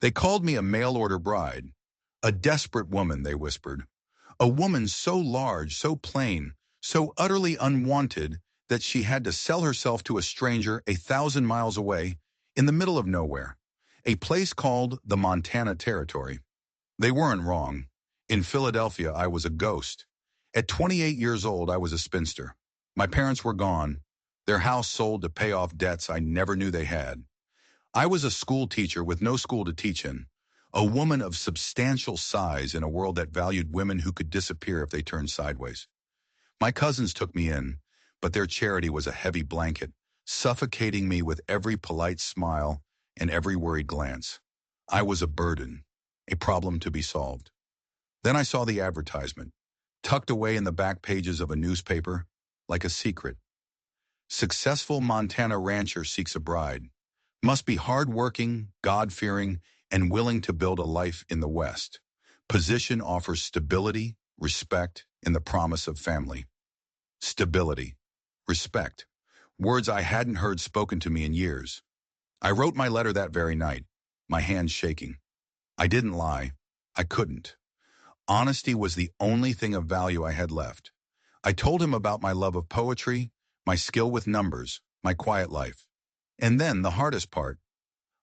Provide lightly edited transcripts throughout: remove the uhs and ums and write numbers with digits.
They called me a mail-order bride. A desperate woman, they whispered. A woman so large, so plain, so utterly unwanted that she had to sell herself to a stranger 1,000 miles away in the middle of nowhere, a place called the Montana Territory. They weren't wrong. In Philadelphia, I was a ghost. At 28 years old, I was a spinster. My parents were gone, their house sold to pay off debts I never knew they had. I was a school teacher with no school to teach in, a woman of substantial size in a world that valued women who could disappear if they turned sideways. My cousins took me in, but their charity was a heavy blanket, suffocating me with every polite smile and every worried glance. I was a burden, a problem to be solved. Then I saw the advertisement, tucked away in the back pages of a newspaper, like a secret. Successful Montana rancher seeks a bride. Must be hardworking, God-fearing, and willing to build a life in the West. Position offers stability, respect, and the promise of family. Stability, respect. Words I hadn't heard spoken to me in years. I wrote my letter that very night, my hands shaking. I didn't lie. I couldn't. Honesty was the only thing of value I had left. I told him about my love of poetry, my skill with numbers, my quiet life. And then the hardest part.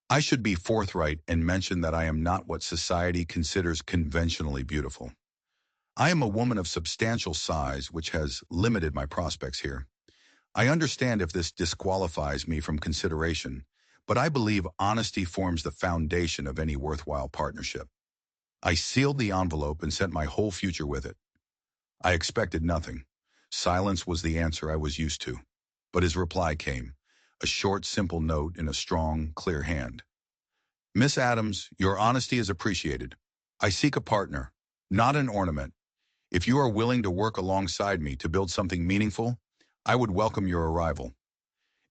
I should be forthright and mention that I am not what society considers conventionally beautiful. I am a woman of substantial size, which has limited my prospects here. I understand if this disqualifies me from consideration, but I believe honesty forms the foundation of any worthwhile partnership. I sealed the envelope and sent my whole future with it. I expected nothing. Silence was the answer I was used to. But his reply came, a short, simple note in a strong, clear hand. Miss Adams, your honesty is appreciated. I seek a partner, not an ornament. If you are willing to work alongside me to build something meaningful, I would welcome your arrival.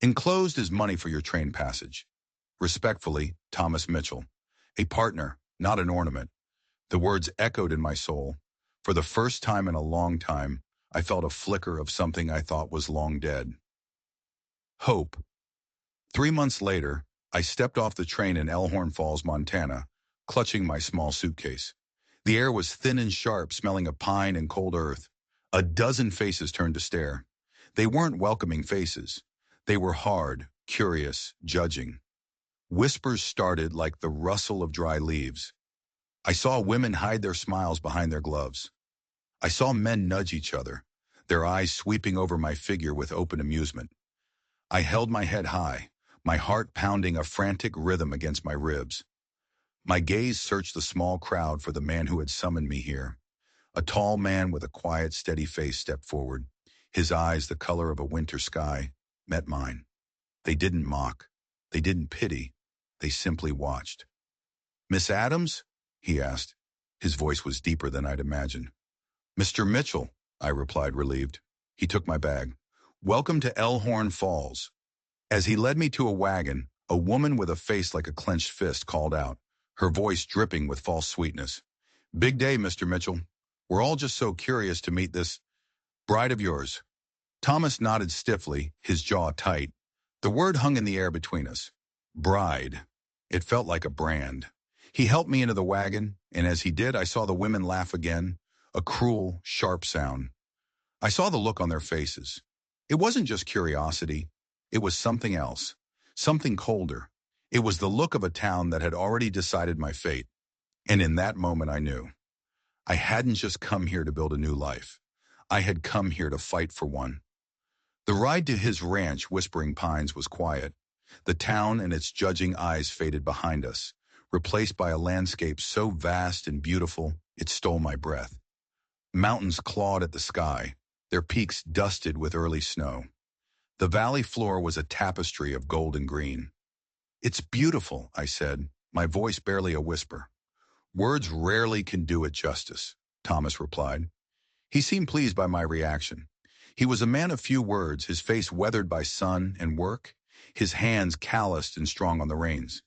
Enclosed is money for your train passage. Respectfully, Thomas Mitchell. A partner, not an ornament. The words echoed in my soul. For the first time in a long time, I felt a flicker of something I thought was long dead. Hope. 3 months later, I stepped off the train in Elkhorn Falls, Montana, clutching my small suitcase. The air was thin and sharp, smelling of pine and cold earth. A dozen faces turned to stare. They weren't welcoming faces. They were hard, curious, judging. Whispers started like the rustle of dry leaves. I saw women hide their smiles behind their gloves. I saw men nudge each other, their eyes sweeping over my figure with open amusement. I held my head high, my heart pounding a frantic rhythm against my ribs. My gaze searched the small crowd for the man who had summoned me here. A tall man with a quiet, steady face stepped forward. His eyes, the color of a winter sky, met mine. They didn't mock. They didn't pity. They simply watched. Miss Adams? He asked. His voice was deeper than I'd imagined. Mr. Mitchell, I replied, relieved. He took my bag. Welcome to Elkhorn Falls. As he led me to a wagon, a woman with a face like a clenched fist called out, her voice dripping with false sweetness. Big day, Mr. Mitchell. We're all just so curious to meet this bride of yours. Thomas nodded stiffly, his jaw tight. The word hung in the air between us. Bride. It felt like a brand. He helped me into the wagon, and as he did, I saw the women laugh again, a cruel, sharp sound. I saw the look on their faces. It wasn't just curiosity. It was something else, something colder. It was the look of a town that had already decided my fate. And in that moment I knew. I hadn't just come here to build a new life. I had come here to fight for one. The ride to his ranch, Whispering Pines, was quiet. The town and its judging eyes faded behind us, replaced by a landscape so vast and beautiful it stole my breath. Mountains clawed at the sky, their peaks dusted with early snow. The valley floor was a tapestry of gold and green. It's beautiful, I said, my voice barely a whisper. Words rarely can do it justice, Thomas replied. He seemed pleased by my reaction. He was a man of few words, his face weathered by sun and work, his hands calloused and strong on the reins.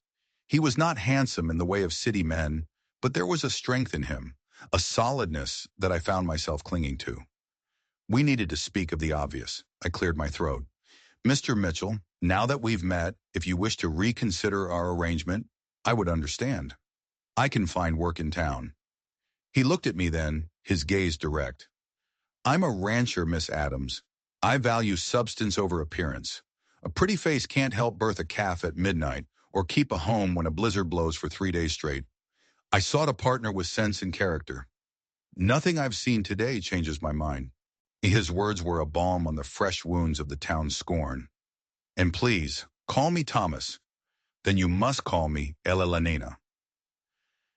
He was not handsome in the way of city men, but there was a strength in him, a solidness that I found myself clinging to. We needed to speak of the obvious. I cleared my throat. Mr. Mitchell, now that we've met, if you wish to reconsider our arrangement, I would understand. I can find work in town. He looked at me then, his gaze direct. I'm a rancher, Miss Adams. I value substance over appearance. A pretty face can't help birth a calf at midnight or keep a home when a blizzard blows for 3 days straight. I sought a partner with sense and character. Nothing I've seen today changes my mind. His words were a balm on the fresh wounds of the town's scorn. And please, call me Thomas. Then you must call me Ella Lanina.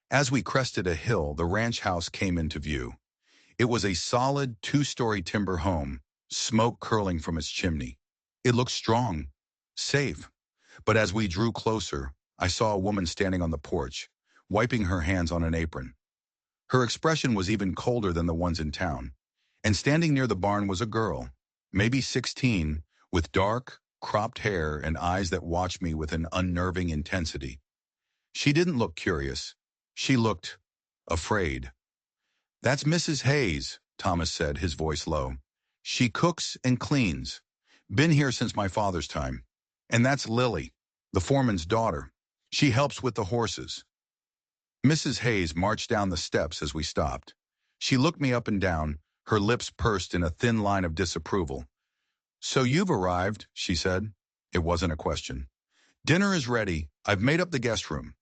As we crested a hill, the ranch house came into view. It was a solid two-story timber home, smoke curling from its chimney. It looked strong, safe. But as we drew closer, I saw a woman standing on the porch, wiping her hands on an apron. Her expression was even colder than the ones in town. And standing near the barn was a girl, maybe 16, with dark, cropped hair and eyes that watched me with an unnerving intensity. She didn't look curious. She looked afraid. That's Mrs. Hayes, Thomas said, his voice low. She cooks and cleans. Been here since my father's time. And that's Lily, the foreman's daughter. She helps with the horses. Mrs. Hayes marched down the steps as we stopped. She looked me up and down, her lips pursed in a thin line of disapproval. So you've arrived, she said. It wasn't a question. Dinner is ready. I've made up the guest room.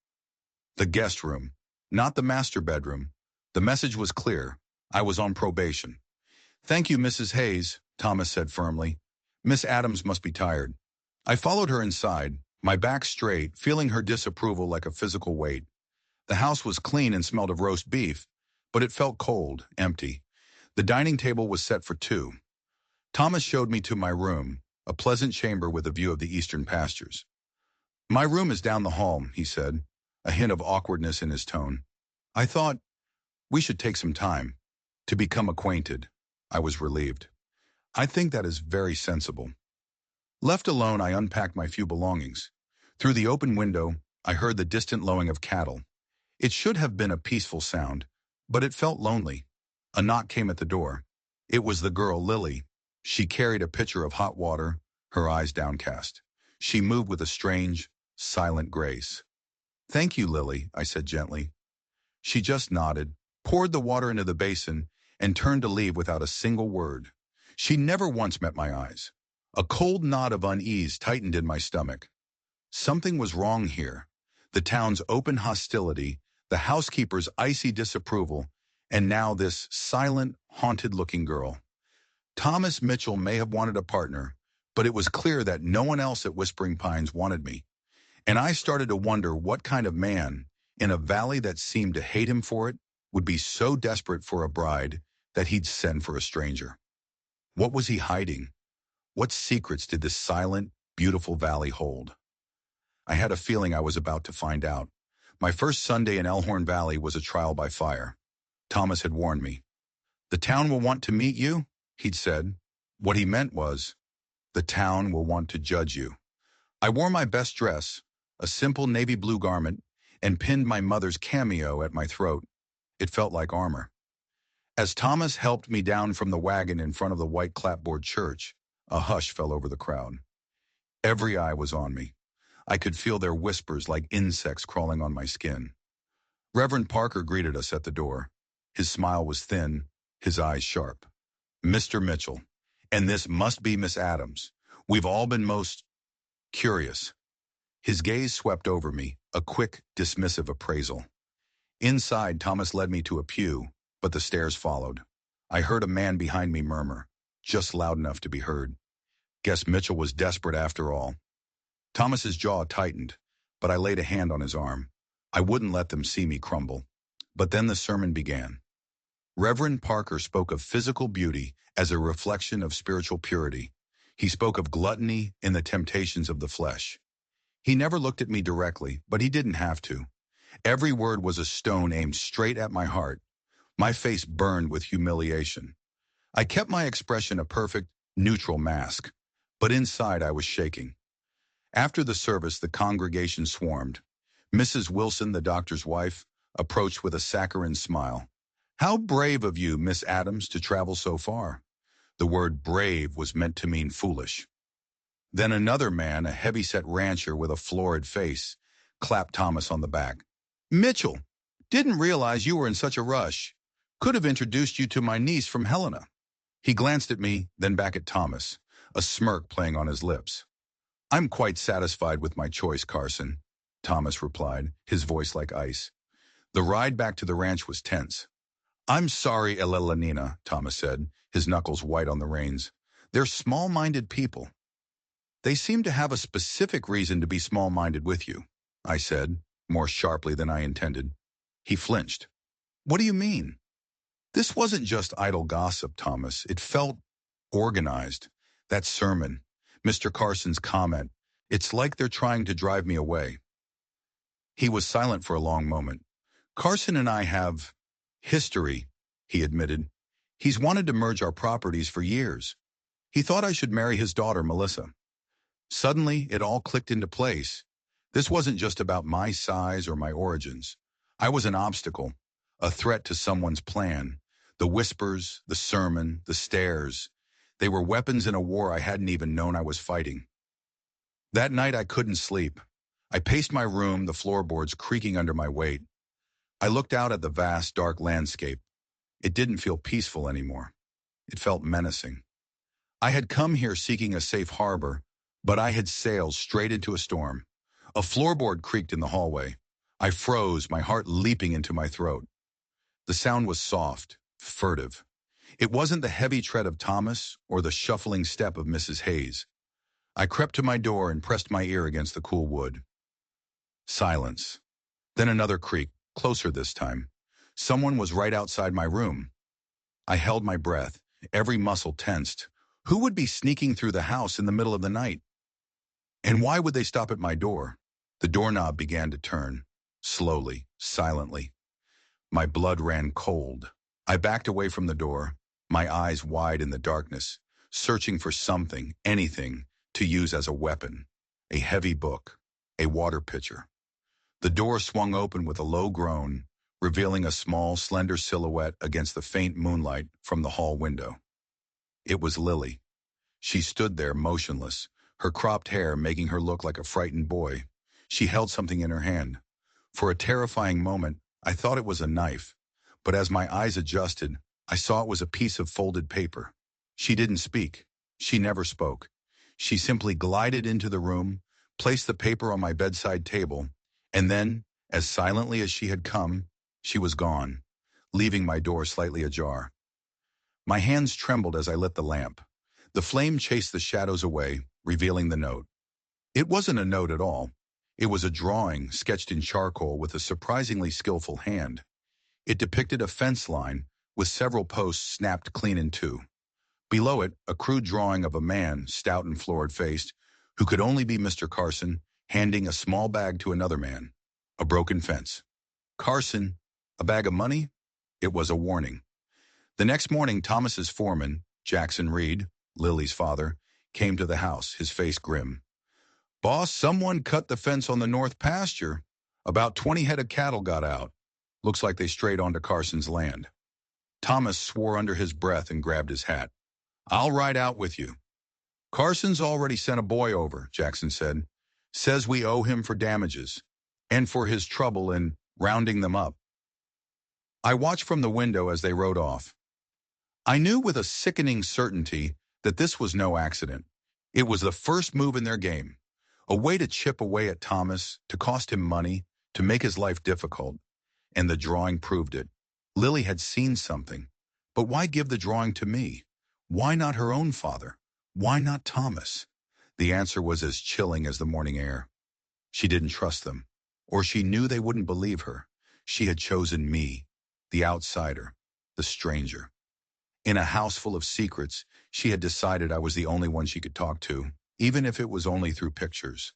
The guest room, not the master bedroom. The message was clear. I was on probation. Thank you, Mrs. Hayes, Thomas said firmly. Miss Adams must be tired. I followed her inside, my back straight, feeling her disapproval like a physical weight. The house was clean and smelled of roast beef, but it felt cold, empty. The dining table was set for two. Thomas showed me to my room, a pleasant chamber with a view of the eastern pastures. My room is down the hall, he said, a hint of awkwardness in his tone. I thought we should take some time to become acquainted. I was relieved. I think that is very sensible. Left alone, I unpacked my few belongings. Through the open window, I heard the distant lowing of cattle. It should have been a peaceful sound, but it felt lonely. A knock came at the door. It was the girl, Lily. She carried a pitcher of hot water, her eyes downcast. She moved with a strange, silent grace. Thank you, Lily, I said gently. She just nodded, poured the water into the basin, and turned to leave without a single word. She never once met my eyes. A cold knot of unease tightened in my stomach. Something was wrong here. The town's open hostility, the housekeeper's icy disapproval, and now this silent, haunted-looking girl. Thomas Mitchell may have wanted a partner, but it was clear that no one else at Whispering Pines wanted me. And I started to wonder what kind of man, in a valley that seemed to hate him for it, would be so desperate for a bride that he'd send for a stranger. What was he hiding? What secrets did this silent, beautiful valley hold? I had a feeling I was about to find out. My first Sunday in Elkhorn Valley was a trial by fire. Thomas had warned me. The town will want to meet you, he'd said. What he meant was, the town will want to judge you. I wore my best dress, a simple navy blue garment, and pinned my mother's cameo at my throat. It felt like armor. As Thomas helped me down from the wagon in front of the white clapboard church, a hush fell over the crowd. Every eye was on me. I could feel their whispers like insects crawling on my skin. Reverend Parker greeted us at the door. His smile was thin, his eyes sharp. Mr. Mitchell, and this must be Miss Adams. We've all been most curious. His gaze swept over me, a quick, dismissive appraisal. Inside, Thomas led me to a pew, but the stairs followed. I heard a man behind me murmur, just loud enough to be heard. Guess Mitchell was desperate after all. Thomas's jaw tightened, but I laid a hand on his arm. I wouldn't let them see me crumble. But then the sermon began. Reverend Parker spoke of physical beauty as a reflection of spiritual purity. He spoke of gluttony and the temptations of the flesh. He never looked at me directly, but he didn't have to. Every word was a stone aimed straight at my heart. My face burned with humiliation. I kept my expression a perfect, neutral mask, but inside I was shaking. After the service, the congregation swarmed. Mrs. Wilson, the doctor's wife, approached with a saccharine smile. How brave of you, Miss Adams, to travel so far. The word brave was meant to mean foolish. Then another man, a heavy-set rancher with a florid face, clapped Thomas on the back. Mitchell, Didn't realize you were in such a rush. Could have introduced you to my niece from Helena. He glanced at me, then back at Thomas, a smirk playing on his lips. I'm quite satisfied with my choice, Carson, Thomas replied, his voice like ice. The ride back to the ranch was tense. I'm sorry, Elelanina, Thomas said, his knuckles white on the reins. They're small-minded people. They seem to have a specific reason to be small-minded with you, I said, more sharply than I intended. He flinched. What do you mean? This wasn't just idle gossip, Thomas. It felt organized. That sermon, Mr. Carson's comment, it's like they're trying to drive me away. He was silent for a long moment. Carson and I have history, he admitted. He's wanted to merge our properties for years. He thought I should marry his daughter, Melissa. Suddenly, it all clicked into place. This wasn't just about my size or my origins. I was an obstacle, a threat to someone's plan. The whispers, the sermon, the stares, they were weapons in a war I hadn't even known I was fighting. That night I couldn't sleep. I paced my room, the floorboards creaking under my weight. I looked out at the vast, dark landscape. It didn't feel peaceful anymore. It felt menacing. I had come here seeking a safe harbor, but I had sailed straight into a storm. A floorboard creaked in the hallway. I froze, my heart leaping into my throat. The sound was soft, furtive. It wasn't the heavy tread of Thomas or the shuffling step of Mrs. Hayes. I crept to my door and pressed my ear against the cool wood. Silence. Then another creak, closer this time. Someone was right outside my room. I held my breath, every muscle tensed. Who would be sneaking through the house in the middle of the night? And why would they stop at my door? The doorknob began to turn, slowly, silently. My blood ran cold. I backed away from the door, my eyes wide in the darkness, searching for something, anything, to use as a weapon. A heavy book, a water pitcher. The door swung open with a low groan, revealing a small, slender silhouette against the faint moonlight from the hall window. It was Lily. She stood there motionless, her cropped hair making her look like a frightened boy. She held something in her hand. For a terrifying moment, I thought it was a knife, but as my eyes adjusted, I saw it was a piece of folded paper. She didn't speak. She never spoke. She simply glided into the room, placed the paper on my bedside table, and then, as silently as she had come, she was gone, leaving my door slightly ajar. My hands trembled as I lit the lamp. The flame chased the shadows away, revealing the note. It wasn't a note at all. It was a drawing sketched in charcoal with a surprisingly skillful hand. It depicted a fence line with several posts snapped clean in two. Below it, a crude drawing of a man, stout and florid-faced, who could only be Mr. Carson, handing a small bag to another man. A broken fence. Carson, a bag of money? It was a warning. The next morning, Thomas's foreman, Jackson Reed, Lily's father, came to the house, his face grim. Boss, someone cut the fence on the north pasture. About 20 head of cattle got out. Looks like they strayed onto Carson's land. Thomas swore under his breath and grabbed his hat. I'll ride out with you. Carson's already sent a boy over, Jackson said. Says we owe him for damages and for his trouble in rounding them up. I watched from the window as they rode off. I knew with a sickening certainty that this was no accident. It was the first move in their game. A way to chip away at Thomas, to cost him money, to make his life difficult. And the drawing proved it. Lily had seen something. But why give the drawing to me? Why not her own father? Why not Thomas? The answer was as chilling as the morning air. She didn't trust them. Or she knew they wouldn't believe her. She had chosen me, the outsider, the stranger. In a house full of secrets, she had decided I was the only one she could talk to, even if it was only through pictures.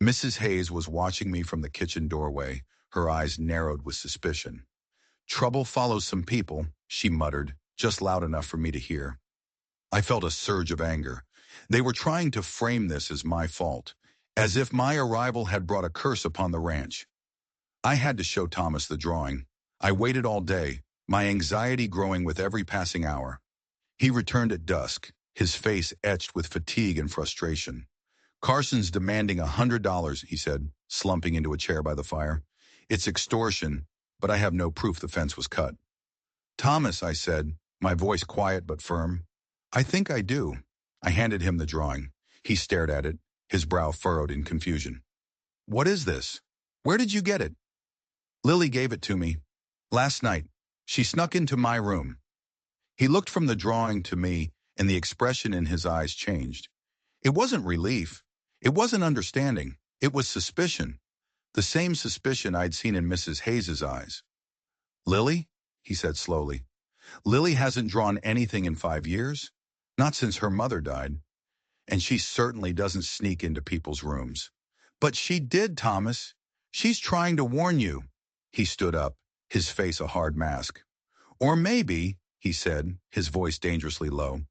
Mrs. Hayes was watching me from the kitchen doorway, her eyes narrowed with suspicion. Trouble follows some people, she muttered, just loud enough for me to hear. I felt a surge of anger. They were trying to frame this as my fault, as if my arrival had brought a curse upon the ranch. I had to show Thomas the drawing. I waited all day, my anxiety growing with every passing hour. He returned at dusk, his face etched with fatigue and frustration. Carson's demanding $100, he said, slumping into a chair by the fire. It's extortion. but I have no proof the fence was cut. Thomas, I said, my voice quiet but firm. I think I do. I handed him the drawing. He stared at it, his brow furrowed in confusion. What is this? Where did you get it? Lily gave it to me. Last night. She snuck into my room. He looked from the drawing to me, and the expression in his eyes changed. It wasn't relief. It wasn't understanding. It was suspicion. The same suspicion I'd seen in Mrs. Hayes's eyes. Lily? He said slowly. Lily hasn't drawn anything in 5 years. Not since her mother died. And she certainly doesn't sneak into people's rooms. But she did, Thomas. She's trying to warn you. He stood up, his face a hard mask. Or maybe, he said, his voice dangerously low,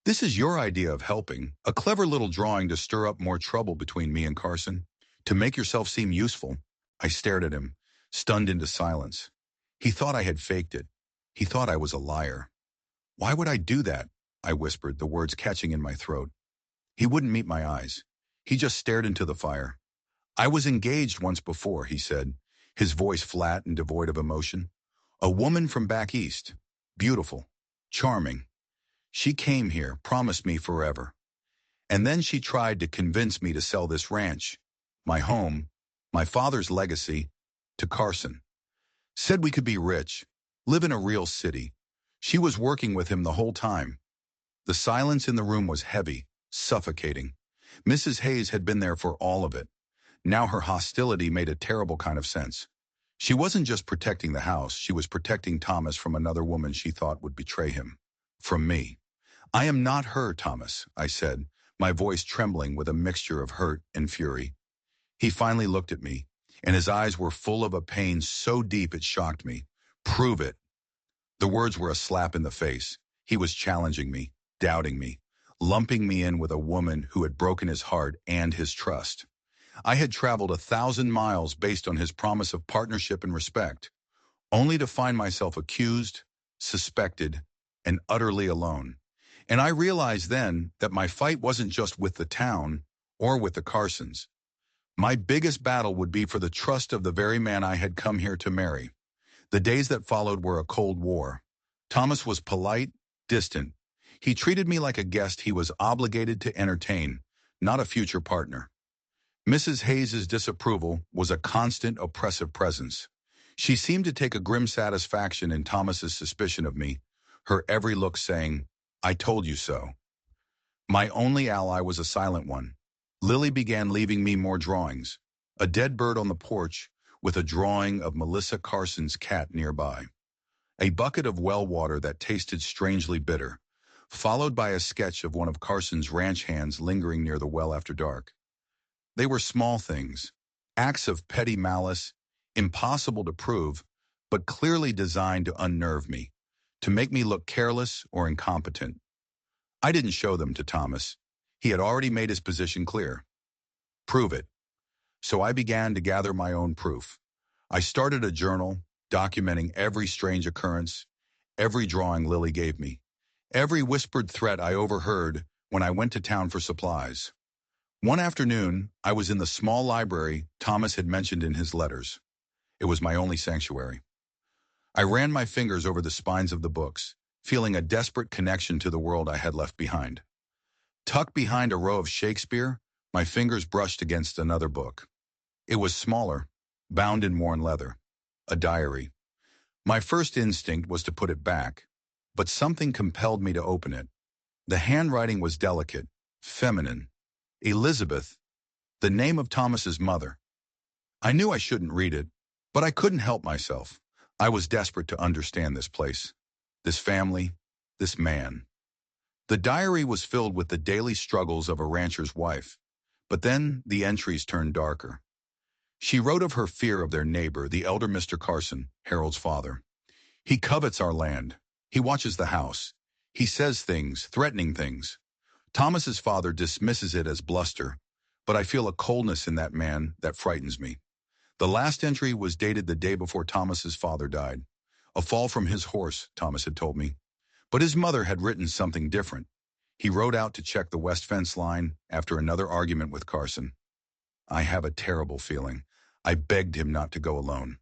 this is your idea of helping, a clever little drawing to stir up more trouble between me and Carson, to make yourself seem useful. I stared at him, stunned into silence. He thought I had faked it. He thought I was a liar. Why would I do that? I whispered, the words catching in my throat. He wouldn't meet my eyes. He just stared into the fire. I was engaged once before, he said, his voice flat and devoid of emotion. A woman from back east. Beautiful. Charming. She came here, promised me forever. And then she tried to convince me to sell this ranch, my home, my father's legacy, to Carson. Said we could be rich, live in a real city. She was working with him the whole time. The silence in the room was heavy, suffocating. Mrs. Hayes had been there for all of it. Now her hostility made a terrible kind of sense. She wasn't just protecting the house, she was protecting Thomas from another woman she thought would betray him. From me. I am not her, Thomas, I said, my voice trembling with a mixture of hurt and fury. He finally looked at me, and his eyes were full of a pain so deep it shocked me. Prove it. The words were a slap in the face. He was challenging me, doubting me, lumping me in with a woman who had broken his heart and his trust. I had traveled 1,000 miles based on his promise of partnership and respect, only to find myself accused, suspected, and utterly alone. And I realized then that my fight wasn't just with the town or with the Carsons. My biggest battle would be for the trust of the very man I had come here to marry. The days that followed were a cold war. Thomas was polite, distant. He treated me like a guest he was obligated to entertain, not a future partner. Mrs. Hayes's disapproval was a constant, oppressive presence. She seemed to take a grim satisfaction in Thomas's suspicion of me, her every look saying, I told you so. My only ally was a silent one. Lily began leaving me more drawings. A dead bird on the porch with a drawing of Melissa Carson's cat nearby. A bucket of well water that tasted strangely bitter, followed by a sketch of one of Carson's ranch hands lingering near the well after dark. They were small things, acts of petty malice, impossible to prove, but clearly designed to unnerve me, to make me look careless or incompetent. I didn't show them to Thomas. He had already made his position clear. Prove it. So I began to gather my own proof. I started a journal, documenting every strange occurrence, every drawing Lily gave me, every whispered threat I overheard when I went to town for supplies. One afternoon, I was in the small library Thomas had mentioned in his letters. It was my only sanctuary. I ran my fingers over the spines of the books, feeling a desperate connection to the world I had left behind. Tucked behind a row of Shakespeare, my fingers brushed against another book. It was smaller, bound in worn leather, a diary. My first instinct was to put it back, but something compelled me to open it. The handwriting was delicate, feminine. Elizabeth, the name of Thomas's mother. I knew I shouldn't read it, but I couldn't help myself. I was desperate to understand this place, this family, this man. The diary was filled with the daily struggles of a rancher's wife, but then the entries turned darker. She wrote of her fear of their neighbor, the elder Mr. Carson, Harold's father. He covets our land. He watches the house. He says things, threatening things. Thomas's father dismisses it as bluster, but I feel a coldness in that man that frightens me. The last entry was dated the day before Thomas's father died. A fall from his horse, Thomas had told me. But his mother had written something different. He rode out to check the west fence line after another argument with Carson. I have a terrible feeling. I begged him not to go alone.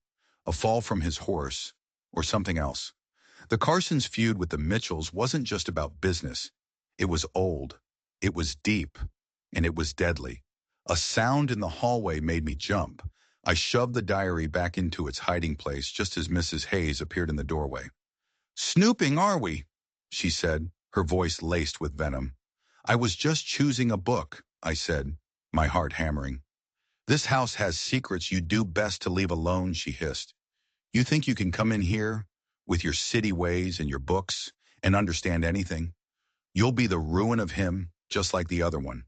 a fall from his horse, or something else. The Carsons' feud with the Mitchells wasn't just about business. It was old, it was deep, and it was deadly. A sound in the hallway made me jump. I shoved the diary back into its hiding place just as Mrs. Hayes appeared in the doorway. "Snooping, are we?" she said, her voice laced with venom. "I was just choosing a book," I said, my heart hammering. "This house has secrets you do best to leave alone," she hissed. "You think you can come in here with your city ways and your books and understand anything? You'll be the ruin of him, just like the other one."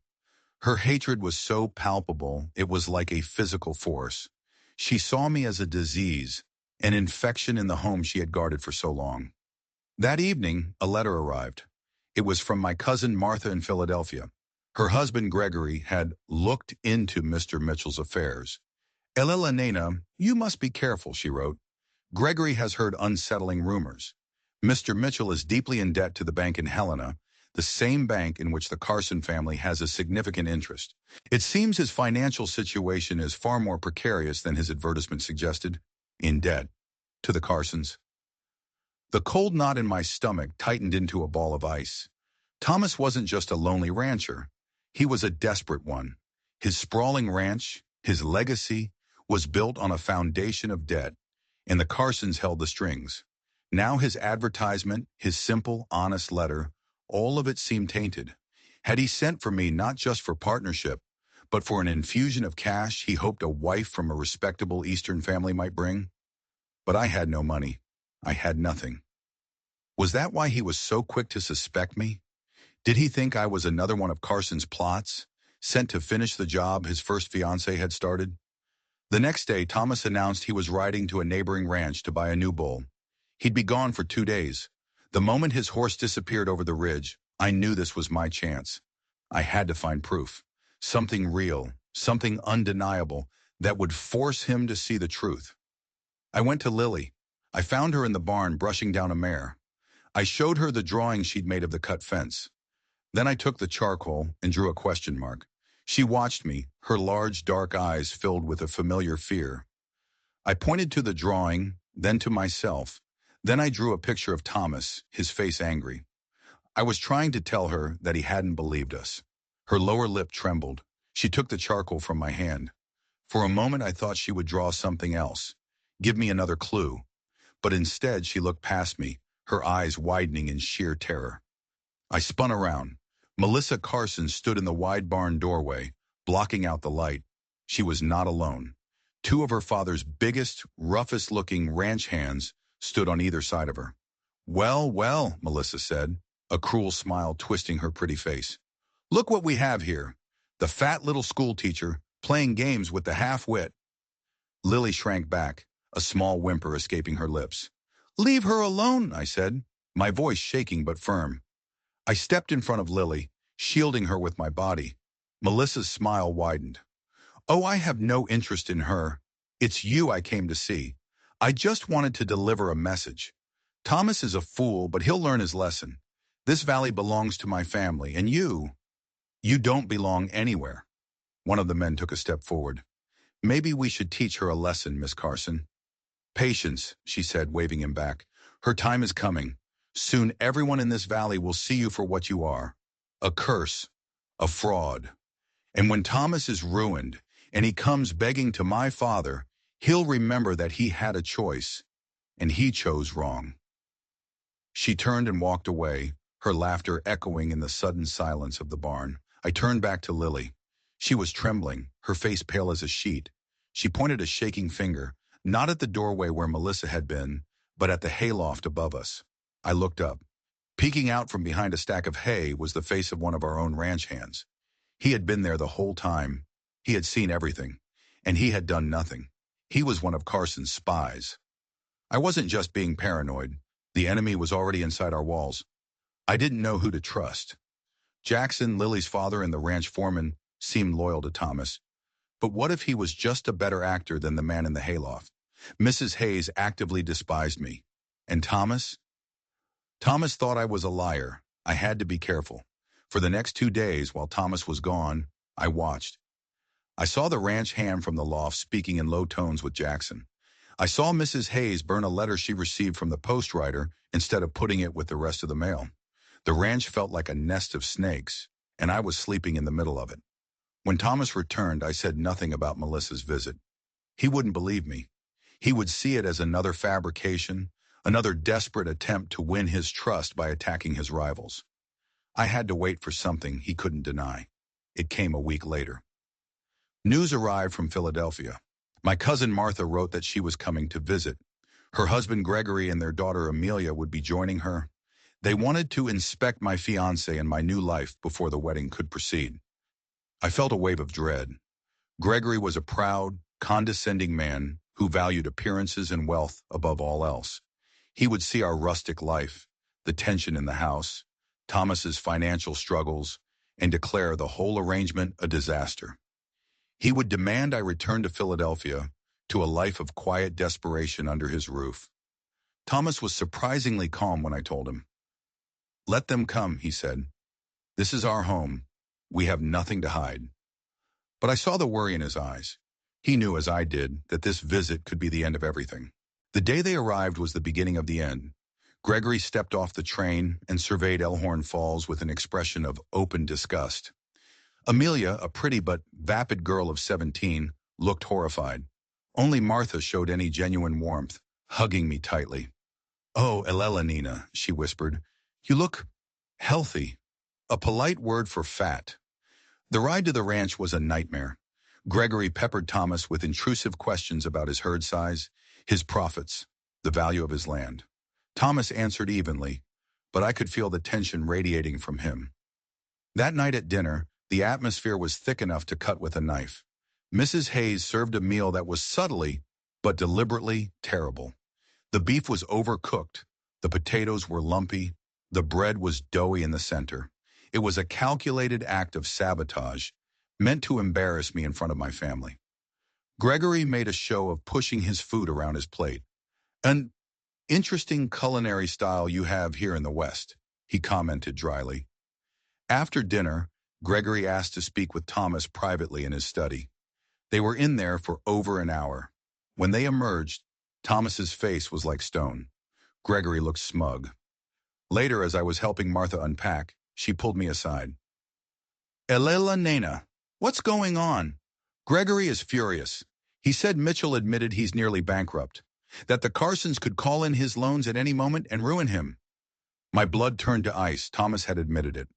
Her hatred was so palpable, it was like a physical force. She saw me as a disease, an infection in the home she had guarded for so long. That evening, a letter arrived. It was from my cousin Martha in Philadelphia. Her husband Gregory had looked into Mr. Mitchell's affairs. "Ella Nena, you must be careful," she wrote. "Gregory has heard unsettling rumors. Mr. Mitchell is deeply in debt to the bank in Helena, the same bank in which the Carson family has a significant interest. It seems his financial situation is far more precarious than his advertisement suggested. In debt. To the Carsons." The cold knot in my stomach tightened into a ball of ice. Thomas wasn't just a lonely rancher. He was a desperate one. His sprawling ranch, his legacy, was built on a foundation of debt, and the Carsons held the strings. Now his advertisement, his simple, honest letter, all of it seemed tainted. Had he sent for me not just for partnership, but for an infusion of cash he hoped a wife from a respectable Eastern family might bring? But I had no money. I had nothing. Was that why he was so quick to suspect me? Did he think I was another one of Carson's plots, sent to finish the job his first fiancée had started? The next day, Thomas announced he was riding to a neighboring ranch to buy a new bull. He'd be gone for 2 days. The moment his horse disappeared over the ridge, I knew this was my chance. I had to find proof. Something real, something undeniable, that would force him to see the truth. I went to Lily. I found her in the barn brushing down a mare. I showed her the drawing she'd made of the cut fence. Then I took the charcoal and drew a question mark. She watched me, her large dark eyes filled with a familiar fear. I pointed to the drawing, then to myself. Then I drew a picture of Thomas, his face angry. I was trying to tell her that he hadn't believed us. Her lower lip trembled. She took the charcoal from my hand. For a moment I thought she would draw something else, give me another clue. But instead she looked past me, her eyes widening in sheer terror. I spun around. Melissa Carson stood in the wide barn doorway, blocking out the light. She was not alone. 2 of her father's biggest, roughest-looking ranch hands stood on either side of her. "Well, well," Melissa said, a cruel smile twisting her pretty face. "Look what we have here. The fat little schoolteacher playing games with the half-wit." Lily shrank back, a small whimper escaping her lips. "Leave her alone," I said, my voice shaking but firm. I stepped in front of Lily, shielding her with my body. Melissa's smile widened. "Oh, I have no interest in her. It's you I came to see. I just wanted to deliver a message. Thomas is a fool, but he'll learn his lesson. This valley belongs to my family, and you don't belong anywhere." One of the men took a step forward. "Maybe we should teach her a lesson, Miss Carson." "Patience," she said, waving him back. "Her time is coming. Soon everyone in this valley will see you for what you are. A curse, a fraud. And when Thomas is ruined, and he comes begging to my father, he'll remember that he had a choice, and he chose wrong." She turned and walked away, her laughter echoing in the sudden silence of the barn. I turned back to Lily. She was trembling, her face pale as a sheet. She pointed a shaking finger, not at the doorway where Melissa had been, but at the hayloft above us. I looked up. Peeking out from behind a stack of hay was the face of one of our own ranch hands. He had been there the whole time. He had seen everything, and he had done nothing. He was one of Carson's spies. I wasn't just being paranoid. The enemy was already inside our walls. I didn't know who to trust. Jackson, Lily's father, and the ranch foreman seemed loyal to Thomas. But what if he was just a better actor than the man in the hayloft? Mrs. Hayes actively despised me. And Thomas? Thomas thought I was a liar. I had to be careful. For the next 2 days, while Thomas was gone, I watched. I saw the ranch hand from the loft speaking in low tones with Jackson. I saw Mrs. Hayes burn a letter she received from the postwriter instead of putting it with the rest of the mail. The ranch felt like a nest of snakes, and I was sleeping in the middle of it. When Thomas returned, I said nothing about Melissa's visit. He wouldn't believe me. He would see it as another fabrication, another desperate attempt to win his trust by attacking his rivals. I had to wait for something he couldn't deny. It came a week later. News arrived from Philadelphia. My cousin Martha wrote that she was coming to visit. Her husband Gregory and their daughter Amelia would be joining her. They wanted to inspect my fiancé and my new life before the wedding could proceed. I felt a wave of dread. Gregory was a proud, condescending man who valued appearances and wealth above all else. He would see our rustic life, the tension in the house, Thomas's financial struggles, and declare the whole arrangement a disaster. He would demand I return to Philadelphia to a life of quiet desperation under his roof. Thomas was surprisingly calm when I told him. "Let them come," he said. "This is our home. We have nothing to hide." But I saw the worry in his eyes. He knew, as I did, that this visit could be the end of everything. The day they arrived was the beginning of the end. Gregory stepped off the train and surveyed Elkhorn Falls with an expression of open disgust. Amelia, a pretty but vapid girl of 17, looked horrified. Only Martha showed any genuine warmth, hugging me tightly. "Oh, Elela Nina," she whispered. "You look healthy." A polite word for fat. The ride to the ranch was a nightmare. Gregory peppered Thomas with intrusive questions about his herd size, his profits, the value of his land. Thomas answered evenly, but I could feel the tension radiating from him. That night at dinner, the atmosphere was thick enough to cut with a knife. Mrs. Hayes served a meal that was subtly, but deliberately, terrible. The beef was overcooked, the potatoes were lumpy, the bread was doughy in the center. It was a calculated act of sabotage, meant to embarrass me in front of my family. Gregory made a show of pushing his food around his plate. "An interesting culinary style you have here in the West," he commented dryly. After dinner, Gregory asked to speak with Thomas privately in his study. They were in there for over an hour. When they emerged, Thomas's face was like stone. Gregory looked smug. Later, as I was helping Martha unpack, she pulled me aside. "Elela Nena, what's going on?" "Gregory is furious. He said Mitchell admitted he's nearly bankrupt, that the Carsons could call in his loans at any moment and ruin him." My blood turned to ice. Thomas had admitted it.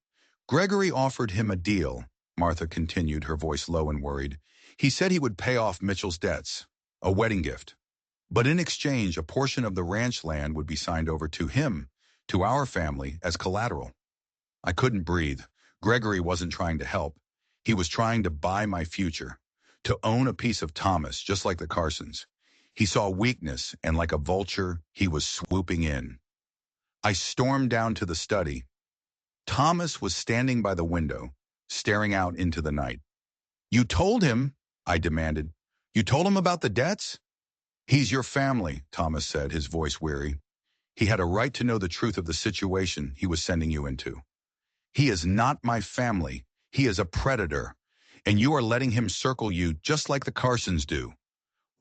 "Gregory offered him a deal," Martha continued, her voice low and worried. "He said he would pay off Mitchell's debts, a wedding gift. But in exchange, a portion of the ranch land would be signed over to him, to our family, as collateral." I couldn't breathe. Gregory wasn't trying to help. He was trying to buy my future, to own a piece of Thomas, just like the Carsons. He saw weakness, and like a vulture, he was swooping in. I stormed down to the study. Thomas was standing by the window, staring out into the night. "You told him," I demanded. "You told him about the debts?" "He's your family," Thomas said, his voice weary. "He had a right to know the truth of the situation he was sending you into." "He is not my family. He is a predator, and you are letting him circle you just like the Carsons do."